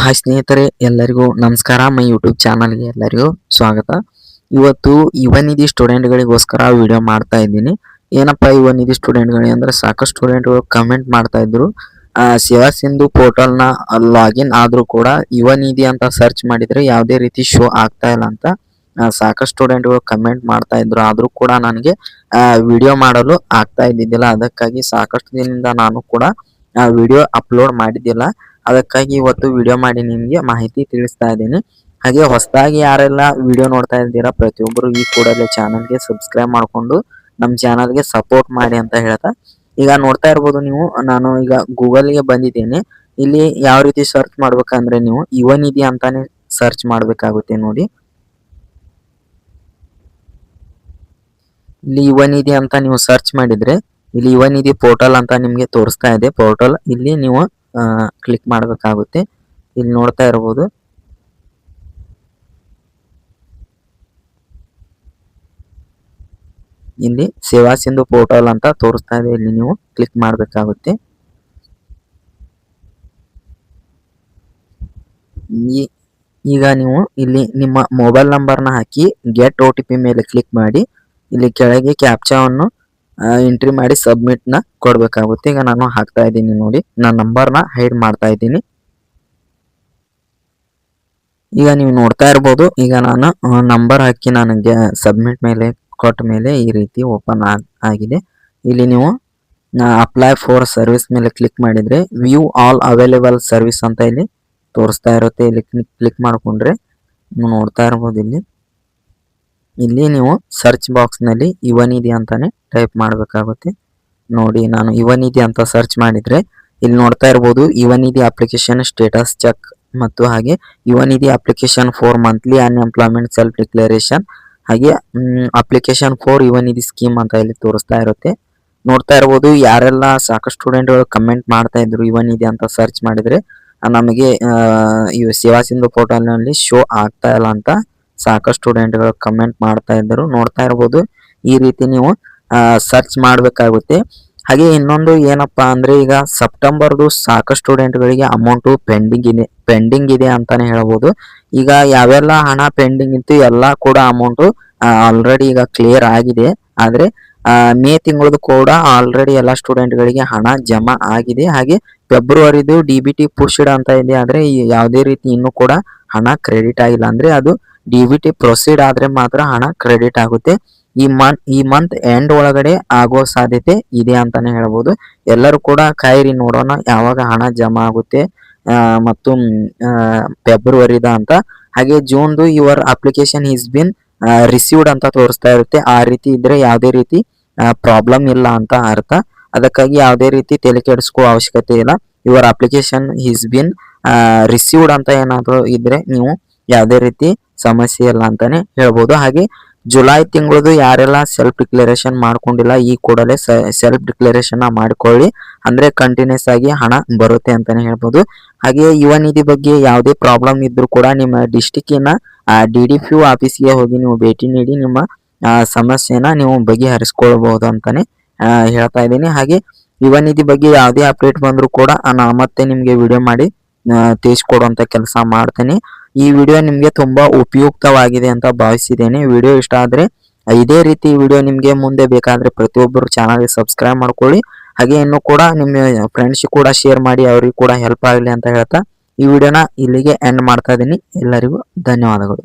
Hi ಸ್ನೇಹಿತರೆ, ಎಲ್ಲರಿಗೂ ನಮಸ್ಕಾರ. ಮೈ ಯೂಟ್ಯೂಬ್ ಚಾನಲ್ಗೆ ಎಲ್ಲರಿಗೂ ಸ್ವಾಗತ. ಇವತ್ತು ಯುವ ನಿಧಿ ಸ್ಟೂಡೆಂಟ್ಗಳಿಗೋಸ್ಕರ ವಿಡಿಯೋ ಮಾಡ್ತಾ ಇದ್ದೀನಿ. ಏನಪ್ಪ ಯುವ ನಿಧಿ ಸ್ಟೂಡೆಂಟ್ಗಳಿಗೆ ಅಂದ್ರೆ ಸಾಕಷ್ಟು ಸ್ಟೂಡೆಂಟ್ಗಳು ಕಮೆಂಟ್ ಮಾಡ್ತಾ ಇದ್ರು, ಸೇವಾ ಸಿಂಧು ಪೋರ್ಟಲ್ನ ಲಾಗಿನ್ ಆದ್ರೂ ಕೂಡ ಯುವ ನಿಧಿ ಅಂತ ಸರ್ಚ್ ಮಾಡಿದ್ರೆ ಯಾವುದೇ ರೀತಿ ಶೋ ಆಗ್ತಾ ಇಲ್ಲ ಅಂತ ಸಾಕಷ್ಟು ಸ್ಟೂಡೆಂಟ್ಗಳು ಕಮೆಂಟ್ ಮಾಡ್ತಾ ಇದ್ರು. ಆದ್ರೂ ಕೂಡ ನನಗೆ ವಿಡಿಯೋ ಮಾಡಲು ಆಗ್ತಾ ಇದ್ದಿದ್ದಿಲ್ಲ. ಅದಕ್ಕಾಗಿ ಸಾಕಷ್ಟು ದಿನದಿಂದ ನಾನು ಕೂಡ ವಿಡಿಯೋ ಅಪ್ಲೋಡ್ ಮಾಡಿದ್ದಿಲ್ಲ. ಅದಕ್ಕಾಗಿ ಇವತ್ತು ವಿಡಿಯೋ ಮಾಡಿ ನಿಮಗೆ ಮಾಹಿತಿ ತಿಳಿಸ್ತಾ ಇದ್ದೀನಿ. ಹಾಗೆ ಹೊಸದಾಗಿ ಯಾರೆಲ್ಲ ವಿಡಿಯೋ ನೋಡ್ತಾ ಇದ್ದೀರಾ ಪ್ರತಿಯೊಬ್ಬರು ಈ ಕೂಡಲೇ ಚಾನಲ್ಗೆ ಸಬ್ಸ್ಕ್ರೈಬ್ ಮಾಡಿಕೊಂಡು ನಮ್ಮ ಚಾನಲ್ಗೆ ಸಪೋರ್ಟ್ ಮಾಡಿ ಅಂತ ಹೇಳ್ತಾ, ಈಗ ನೋಡ್ತಾ ಇರ್ಬೋದು ನೀವು, ನಾನು ಈಗ ಗೂಗಲ್ಗೆ ಬಂದಿದ್ದೇನೆ. ಇಲ್ಲಿ ಯಾವ ರೀತಿ ಸರ್ಚ್ ಮಾಡ್ಬೇಕಂದ್ರೆ ನೀವು ಯುವ ನಿಧಿ ಅಂತಾನೆ ಸರ್ಚ್ ಮಾಡಬೇಕಾಗುತ್ತೆ. ನೋಡಿ, ಇಲ್ಲಿ ಯುವ ನಿಧಿ ಅಂತ ನೀವು ಸರ್ಚ್ ಮಾಡಿದ್ರೆ ಇಲ್ಲಿ ಯುವ ನಿಧಿ ಪೋರ್ಟಲ್ ಅಂತ ನಿಮಗೆ ತೋರಿಸ್ತಾ ಇದೆ. ಪೋರ್ಟಲ್ ಇಲ್ಲಿ ನೀವು ಕ್ಲಿಕ್ ಮಾಡಬೇಕಾಗುತ್ತೆ. ಇಲ್ಲಿ ನೋಡ್ತಾ ಇರಬಹುದು, ಇಲ್ಲಿ ಸೇವಾ ಸಿಂಧು ಪೋರ್ಟಲ್ ಅಂತ ತೋರಿಸ್ತಾ ಇದೆ. ಇಲ್ಲಿ ನೀವು ಕ್ಲಿಕ್ ಮಾಡಬೇಕಾಗುತ್ತೆ. ಈಗ ನೀವು ಇಲ್ಲಿ ನಿಮ್ಮ ಮೊಬೈಲ್ ನಂಬರ್ನ ಹಾಕಿ ಗೆಟ್ OTP ಮೇಲೆ ಕ್ಲಿಕ್ ಮಾಡಿ ಇಲ್ಲಿ ಕೆಳಗೆ ಕ್ಯಾಪ್ಚಾವನ್ನು ಎಂಟ್ರಿ ಮಾಡಿ ಸಬ್ಮಿಟ್ ನ ಕೊಡ್ಬೇಕಾಗುತ್ತೆ. ಈಗ ನಾನು ಹಾಕ್ತಾ ಇದ್ದೀನಿ. ನೋಡಿ, ನನ್ನ ನಂಬರ್ನ ಹೈಡ್ ಮಾಡ್ತಾ ಇದ್ದೀನಿ. ಈಗ ನೀವು ನೋಡ್ತಾ ಇರ್ಬೋದು, ಈಗ ನಾನು ನಂಬರ್ ಹಾಕಿ ನನಗೆ ಸಬ್ಮಿಟ್ ಮೇಲೆ ಕೊಟ್ಟ ಮೇಲೆ ಈ ರೀತಿ ಓಪನ್ ಆಗಿದೆ. ಇಲ್ಲಿ ನೀವು ಅಪ್ಲೈ ಫಾರ್ ಸರ್ವಿಸ್ ಮೇಲೆ ಕ್ಲಿಕ್ ಮಾಡಿದ್ರೆ ವ್ಯೂ ಆಲ್ ಅವೈಲೇಬಲ್ ಸರ್ವಿಸ್ ಅಂತ ಇಲ್ಲಿ ತೋರಿಸ್ತಾ ಇರುತ್ತೆ. ಇಲ್ಲಿ ಕ್ಲಿಕ್ ಮಾಡ್ಕೊಂಡ್ರೆ ನೀವು ನೋಡ್ತಾ ಇರ್ಬೋದು, ಇಲ್ಲಿ ನೀವು ಸರ್ಚ್ ಬಾಕ್ಸ್ ನಲ್ಲಿ ಯುವ ನಿಧಿ ಅಂತಾನೆ ಟೈಪ್ ಮಾಡಬೇಕಾಗುತ್ತೆ. ನೋಡಿ, ನಾನು ಯುವ ನಿಧಿ ಅಂತ ಸರ್ಚ್ ಮಾಡಿದ್ರೆ ಇಲ್ಲಿ ನೋಡ್ತಾ ಇರ್ಬೋದು, ಯುವ ನಿಧಿ ಅಪ್ಲಿಕೇಶನ್ ಸ್ಟೇಟಸ್ ಚೆಕ್ ಮತ್ತು ಹಾಗೆ Yuva Nidhi application for monthly unemployment self declaration, ಹಾಗೆ application for Yuva Nidhi scheme ಅಂತ ಇಲ್ಲಿ ತೋರಿಸ್ತಾ ಇರುತ್ತೆ. ನೋಡ್ತಾ ಇರ್ಬೋದು, ಯಾರೆಲ್ಲ ಸಾಕಷ್ಟು ಸ್ಟೂಡೆಂಟ್ಗಳು ಕಮೆಂಟ್ ಮಾಡ್ತಾ ಇದ್ರು ಯುವ ನಿಧಿ ಅಂತ ಸರ್ಚ್ ಮಾಡಿದ್ರೆ ನಮಗೆ ಸೇವಾ ಸಿಂಧು ಪೋರ್ಟಲ್ ನಲ್ಲಿ ಶೋ ಆಗ್ತಾ ಇಲ್ಲ ಅಂತ ಸಾಕಷ್ಟು ಸ್ಟೂಡೆಂಟ್ಗಳು ಕಮೆಂಟ್ ಮಾಡ್ತಾ ಇದ್ದರು. ನೋಡ್ತಾ ಇರ್ಬೋದು, ಈ ರೀತಿ ನೀವು ಸರ್ಚ್ ಮಾಡಬೇಕಾಗುತ್ತೆ. ಹಾಗೆ ಇನ್ನೊಂದು ಏನಪ್ಪಾ ಅಂದ್ರೆ, ಈಗ ಸೆಪ್ಟೆಂಬರ್ದು ಸಾಕಷ್ಟು ಸ್ಟೂಡೆಂಟ್ಗಳಿಗೆ ಅಮೌಂಟ್ ಪೆಂಡಿಂಗ್ ಇದೆ ಅಂತಾನೆ ಹೇಳ್ಬೋದು. ಈಗ ಯಾವೆಲ್ಲ ಹಣ ಪೆಂಡಿಂಗ್ ಇತ್ತು ಎಲ್ಲ ಕೂಡ ಅಮೌಂಟ್ ಆಲ್ರೆಡಿ ಈಗ ಕ್ಲಿಯರ್ ಆಗಿದೆ. ಆದ್ರೆ ಮೇ ತಿಂಗಳದು ಕೂಡ ಆಲ್ರೆಡಿ ಎಲ್ಲ ಸ್ಟೂಡೆಂಟ್ಗಳಿಗೆ ಹಣ ಜಮಾ ಆಗಿದೆ. ಹಾಗೆ ಫೆಬ್ರವರಿದು DBT ಪುಷ್ಡ್ ಅಂತ ಇದೆ. ಆದ್ರೆ ಯಾವುದೇ ರೀತಿ ಇನ್ನೂ ಕೂಡ ಹಣ ಕ್ರೆಡಿಟ್ ಆಗಿಲ್ಲ. ಅಂದ್ರೆ ಅದು DBT ಪ್ರೊಸೀಡ್ ಆದ್ರೆ ಮಾತ್ರ ಹಣ ಕ್ರೆಡಿಟ್ ಆಗುತ್ತೆ. ಈ ಮಂತ್ ಎಂಡ್ ಒಳಗಡೆ ಆಗೋ ಸಾಧ್ಯತೆ ಇದೆ ಅಂತಾನೆ ಹೇಳ್ಬೋದು. ಎಲ್ಲರೂ ಕೂಡ ಕಾಯಿರಿ, ನೋಡೋಣ ಯಾವಾಗ ಹಣ ಜಮಾ ಆಗುತ್ತೆ ಮತ್ತು ಫೆಬ್ರವರಿದ ಅಂತ. ಹಾಗೆ ಜೂನ್ದು your application is been received ಅಂತ ತೋರಿಸ್ತಾ ಇರುತ್ತೆ. ಆ ರೀತಿ ಇದ್ರೆ ಯಾವುದೇ ರೀತಿ ಪ್ರಾಬ್ಲಮ್ ಇಲ್ಲ ಅಂತ ಅರ್ಥ. ಅದಕ್ಕಾಗಿ ಯಾವುದೇ ರೀತಿ ತಲೆ ಕೆಡಿಸ್ಕೋ ಅವಶ್ಯಕತೆ ಇಲ್ಲ. Your application is been received ಅಂತ ಏನಾದ್ರು ಇದ್ರೆ ನೀವು ಯಾವುದೇ ರೀತಿ ಸಮಸ್ಯೆ ಇಲ್ಲ ಅಂತಾನೆ ಹೇಳ್ಬೋದು. ಹಾಗೆ ಜುಲೈ ತಿಂಗಳದು ಯಾರೆಲ್ಲ ಸೆಲ್ಫ್ ಡಿಕ್ಲರೇಷನ್ ಮಾಡ್ಕೊಂಡಿಲ್ಲ ಈ ಕೂಡಲೇ ಸೆಲ್ಫ್ ಡಿಕ್ಲರೇಷನ್ ಮಾಡಿಕೊಳ್ಳಿ, ಅಂದ್ರೆ ಕಂಟಿನ್ಯೂಸ್ ಆಗಿ ಹಣ ಬರುತ್ತೆ ಅಂತಾನೆ ಹೇಳ್ಬೋದು. ಹಾಗೆ ಯುವ ನಿಧಿ ಬಗ್ಗೆ ಯಾವುದೇ ಪ್ರಾಬ್ಲಮ್ ಇದ್ರೂ ಕೂಡ ನಿಮ್ಮ ಡಿಸ್ಟಿಕ್ಕಿನ DDPO ಆಫೀಸ್ಗೆ ಹೋಗಿ ನೀವು ಭೇಟಿ ನೀಡಿ ನಿಮ್ಮ ಸಮಸ್ಯೆನ ನೀವು ಬಗೆಹರಿಸಿಕೊಳ್ಳಬಹುದು ಅಂತಾನೆ ಹೇಳ್ತಾ ಇದ್ದೀನಿ. ಹಾಗೆ ಯುವ ನಿಧಿ ಬಗ್ಗೆ ಯಾವುದೇ ಅಪ್ಡೇಟ್ ಬಂದರೂ ಕೂಡ ನಾನು ಮತ್ತೆ ನಿಮಗೆ ವಿಡಿಯೋ ಮಾಡಿ ತಿಳಿಸ್ಕೊಡುವಂತ ಕೆಲಸ ಮಾಡ್ತೇನೆ. ಈ ವಿಡಿಯೋ ನಿಮಗೆ ತುಂಬಾ ಉಪಯುಕ್ತವಾಗಿದೆ ಅಂತ ಭಾವಿಸಿದ್ದೇನೆ. ವಿಡಿಯೋ ಇಷ್ಟ ಆದ್ರೆ ಇದೇ ರೀತಿ ವಿಡಿಯೋ ನಿಮಗೆ ಮುಂದೆ ಬೇಕಾದ್ರೆ ಪ್ರತಿಯೊಬ್ಬರು ಚಾನಲ್ಗೆ ಸಬ್ಸ್ಕ್ರೈಬ್ ಮಾಡ್ಕೊಳ್ಳಿ. ಹಾಗೆ ಇನ್ನು ಕೂಡ ನಿಮ್ಮ ಫ್ರೆಂಡ್ಸ್ ಕೂಡ ಶೇರ್ ಮಾಡಿ, ಅವ್ರಿಗೆ ಕೂಡ ಹೆಲ್ಪ್ ಆಗಲಿ ಅಂತ ಹೇಳ್ತಾ ಈ ವಿಡಿಯೋನ ಇಲ್ಲಿಗೆ ಎಂಡ್ ಮಾಡ್ತಾ ಇದ್ದೀನಿ. ಎಲ್ಲರಿಗೂ ಧನ್ಯವಾದಗಳು.